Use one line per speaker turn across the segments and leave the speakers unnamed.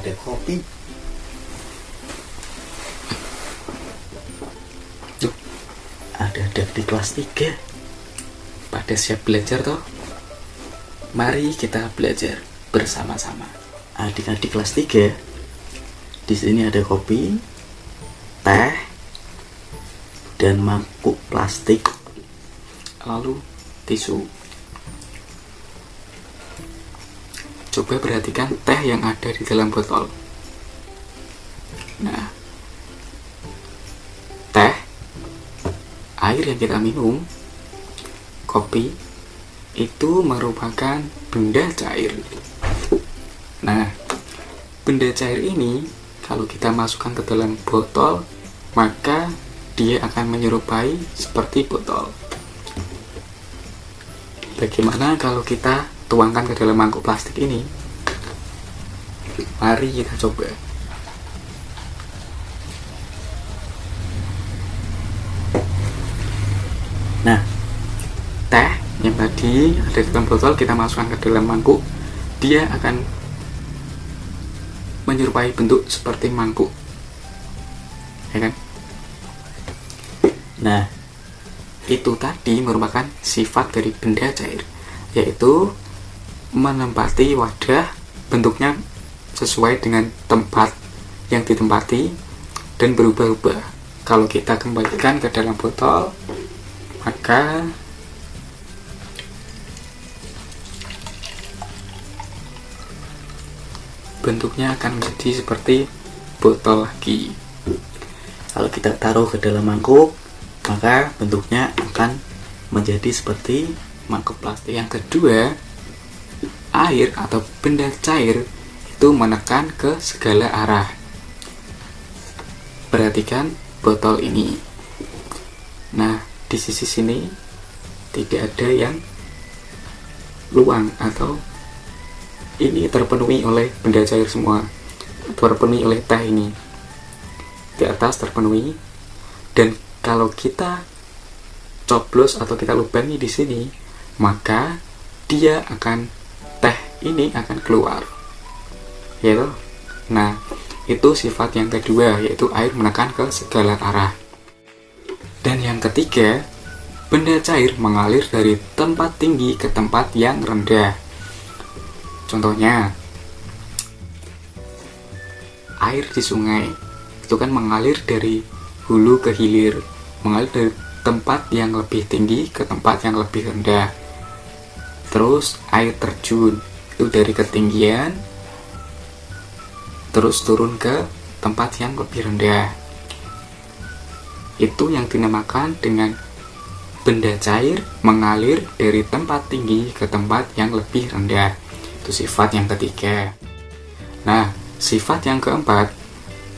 ada kopi. Tuh, ada adik kelas 3. Pada siap belajar toh? Mari kita belajar bersama-sama. Adik-adik kelas 3, di sini ada kopi, teh, dan mangkuk plastik, lalu tisu. Coba perhatikan teh yang ada di dalam botol. Nah, teh, air yang kita minum, kopi, itu merupakan benda cair. Nah, benda cair ini kalau kita masukkan ke dalam botol, maka dia akan menyerupai seperti botol. Bagaimana kalau kita tuangkan ke dalam mangkuk plastik ini? Mari kita coba. Nah, teh yang tadi ada di dalam botol kita masukkan ke dalam mangkuk, dia akan menyerupai bentuk seperti mangkuk, ya kan? Nah, itu tadi merupakan sifat dari benda cair, yaitu menempati wadah, bentuknya sesuai dengan tempat yang ditempati dan berubah-ubah. Kalau kita kembalikan ke dalam botol, maka bentuknya akan menjadi seperti botol lagi. Kalau kita taruh ke dalam mangkuk, maka bentuknya akan menjadi seperti mangkuk plastik. Yang kedua, air atau benda cair itu menekan ke segala arah. Perhatikan botol ini. Nah, di sisi sini tidak ada yang luang, atau ini terpenuhi oleh benda cair semua, terpenuhi oleh teh ini. Di atas terpenuhi, dan kalau kita coblos atau kita lubangi di sini, maka dia akan, teh ini akan keluar, ya toh? Nah, itu sifat yang kedua, yaitu air menekan ke segala arah. Dan yang ketiga, benda cair mengalir dari tempat tinggi ke tempat yang rendah. Contohnya, air di sungai itu kan mengalir dari hulu ke hilir, mengalir dari tempat yang lebih tinggi ke tempat yang lebih rendah. Terus air terjun itu dari ketinggian terus turun ke tempat yang lebih rendah. Itu yang dinamakan dengan benda cair mengalir dari tempat tinggi ke tempat yang lebih rendah. Itu sifat yang ketiga. Nah, sifat yang keempat,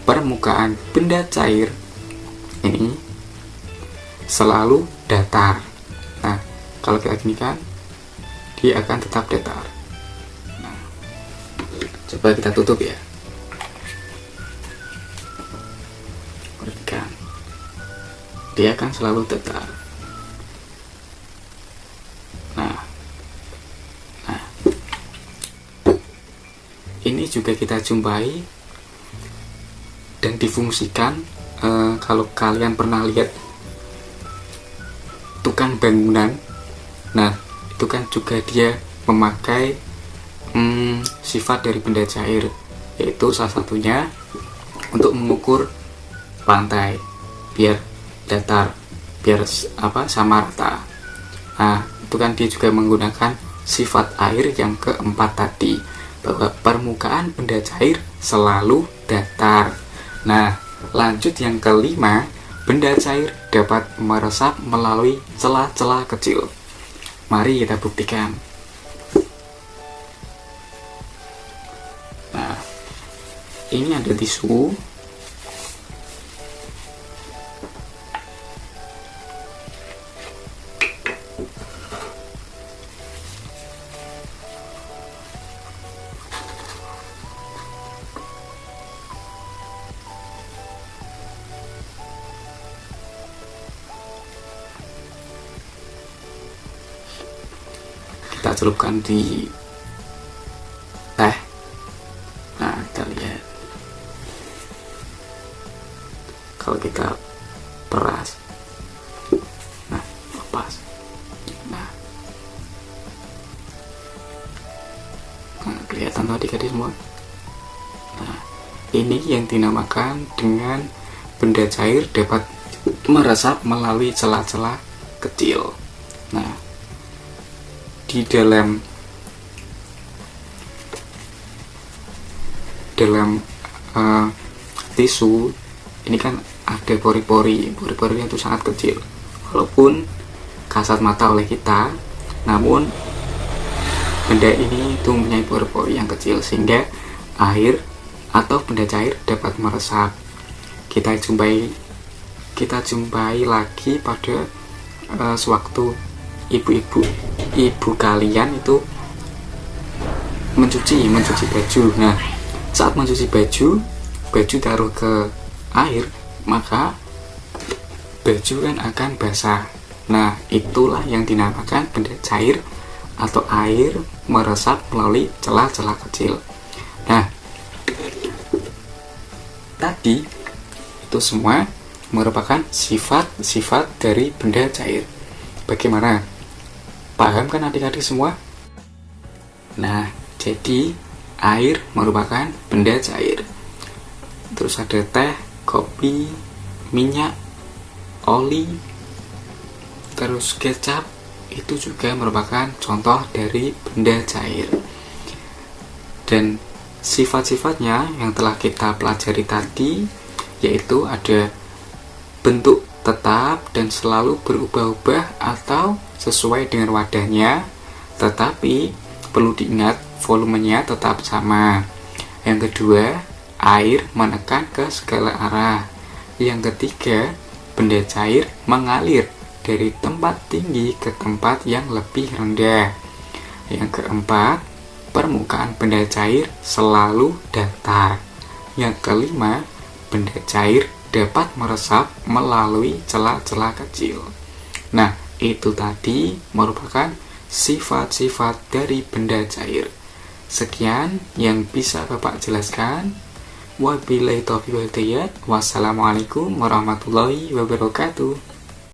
permukaan benda cair ini selalu datar. Nah, kalau kita gini kan, dia akan tetap datar. Nah, coba kita tutup ya. Perhatikan, dia akan selalu datar. Ini juga kita jumpai dan difungsikan kalau kalian pernah lihat tukang bangunan. Nah, itu kan juga dia memakai sifat dari benda cair, yaitu salah satunya untuk mengukur lantai biar datar, biar sama rata. Nah, itu kan dia juga menggunakan sifat air yang keempat tadi, bahwa permukaan benda cair selalu datar. Nah, lanjut yang kelima, benda cair dapat meresap melalui celah-celah kecil. Mari kita buktikan. Nah, ini ada tisu. Kita celupkan di teh. Nah, kita lihat. kalau kita peras. Nah, lepas. Nah, kelihatan tadi adik semua. Nah, ini yang dinamakan dengan benda cair dapat meresap melalui celah-celah kecil. Nah, di dalam tisu ini kan ada pori-pori. Pori-porinya itu sangat kecil, walaupun kasat mata oleh kita, namun benda ini itu mempunyai pori-pori yang kecil sehingga air atau benda cair dapat meresap. Kita jumpai lagi pada sewaktu ibu kalian itu mencuci baju. Nah, saat mencuci baju taruh ke air, maka baju kan akan basah. Nah, itulah yang dinamakan benda cair atau air meresap melalui celah-celah kecil. Nah, tadi itu semua merupakan sifat-sifat dari benda cair. Bagaimana? Paham kan adik-adik semua? Nah, jadi air merupakan benda cair. Terus ada teh, kopi, minyak, oli, terus kecap, itu juga merupakan contoh dari benda cair. Dan sifat-sifatnya yang telah kita pelajari tadi, yaitu ada bentuk tetap dan selalu berubah-ubah atau sesuai dengan wadahnya, tetapi perlu diingat volumenya tetap sama. Yang kedua, air menekan ke segala arah. Yang ketiga, benda cair mengalir dari tempat tinggi ke tempat yang lebih rendah. Yang keempat, permukaan benda cair selalu datar. Yang kelima, benda cair dapat meresap melalui celah-celah kecil. Nah, itu tadi merupakan sifat-sifat dari benda cair. Sekian yang bisa Bapak jelaskan. Wabillahi taufiq wal hidayah. Wassalamualaikum warahmatullahi wabarakatuh.